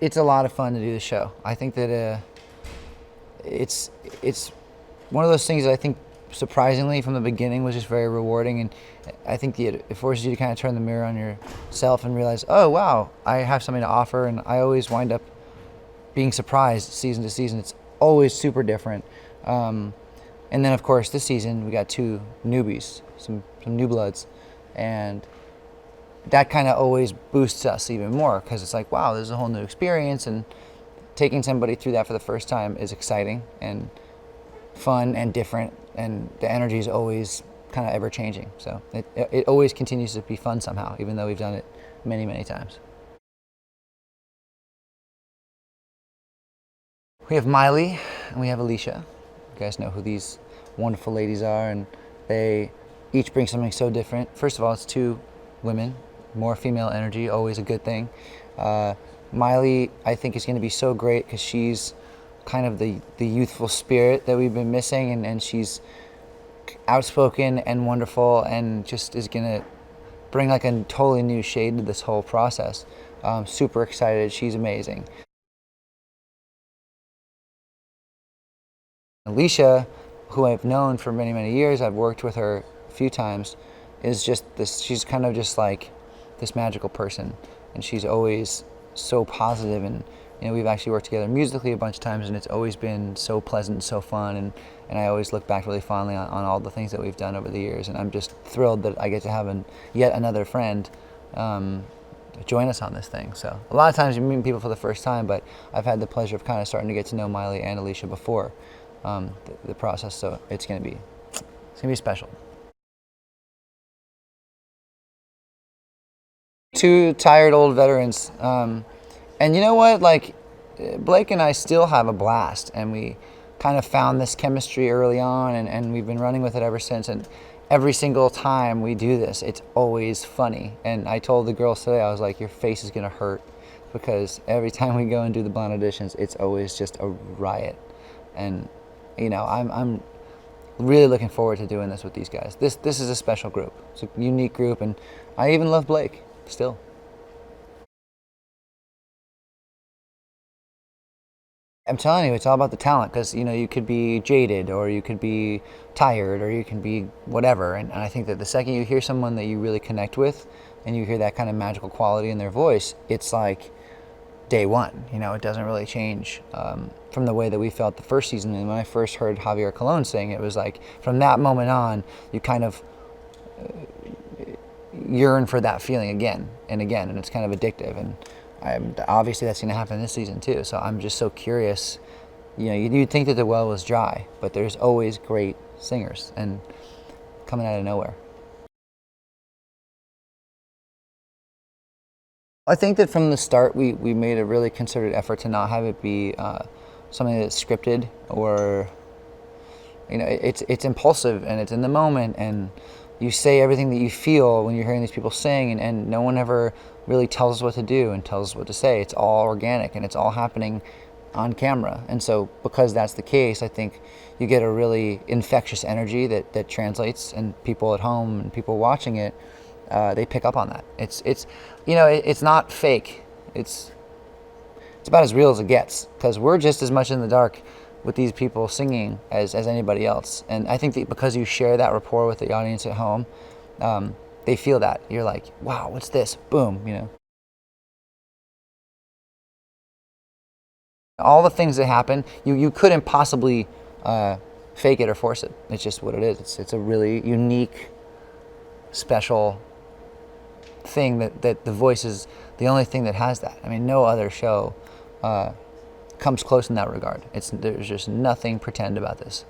It's a lot of fun to do the show. I think that it's one of those things that I think surprisingly from the beginning was just very rewarding, and I think it forces you to kind of turn the mirror on yourself and realize, oh wow, I have something to offer, and I always wind up being surprised season to season. It's always super different. And then of course this season we got two newbies, some new bloods, and that kind of always boosts us even more because it's like, wow, this is a whole new experience, and taking somebody through that for the first time is exciting and fun and different, and the energy is always kind of ever changing. So it always continues to be fun somehow, even though we've done it many, many times. We have Miley and we have Alicia. You guys know who these wonderful ladies are, and they each bring something so different. First of all, it's two women, more female energy, always a good thing. Miley, I think, is going to be so great because she's kind of the youthful spirit that we've been missing, and she's outspoken and wonderful, and just is going to bring like a totally new shade to this whole process. Super excited. She's amazing. Alicia, who I've known for many, many years, I've worked with her a few times, is just this, she's kind of just like this magical person, and she's always so positive, and we've actually worked together musically a bunch of times, and it's always been so pleasant and so fun, and I always look back really fondly on all the things that we've done over the years, and I'm just thrilled that I get to have yet another friend join us on this thing. So a lot of times you meet people for the first time, but I've had the pleasure of kind of starting to get to know Miley and Alicia before the process, so it's gonna be special. Two tired old veterans, and you know what? Like, Blake and I still have a blast, and we kind of found this chemistry early on, and we've been running with it ever since. And every single time we do this, it's always funny. And I told the girls today, I was like, your face is gonna hurt because every time we go and do the blind auditions, it's always just a riot. And I'm really looking forward to doing this with these guys. This is a special group. It's a unique group, and I even love Blake still. I'm telling you, it's all about the talent, because you could be jaded, or you could be tired, or you can be whatever. And I think that the second you hear someone that you really connect with, and you hear that kind of magical quality in their voice, it's like day one. It doesn't really change from the way that we felt the first season. And when I first heard Javier Colon sing, it was like from that moment on, you kind of yearn for that feeling again and again, and it's kind of addictive. And obviously that's going to happen this season too. So I'm just so curious. You'd think that the well was dry, but there's always great singers and coming out of nowhere. I think that from the start we made a really concerted effort to not have it be something that's scripted, or it's impulsive and it's in the moment, and you say everything that you feel when you're hearing these people sing, and no one ever really tells us what to do and tells us what to say. It's all organic, and it's all happening on camera. And so because that's the case, I think you get a really infectious energy that translates, and people at home and people watching it, they pick up on that. It's not fake. It's about as real as it gets, because we're just as much in the dark with these people singing as anybody else. And I think that because you share that rapport with the audience at home, they feel that. You're like, wow, what's this? Boom, All the things that happen, you couldn't possibly fake it or force it. It's just what it is. It's a really unique, special thing that the voice is the only thing that has that. I mean, no other show comes close in that regard. There's just nothing pretend about this.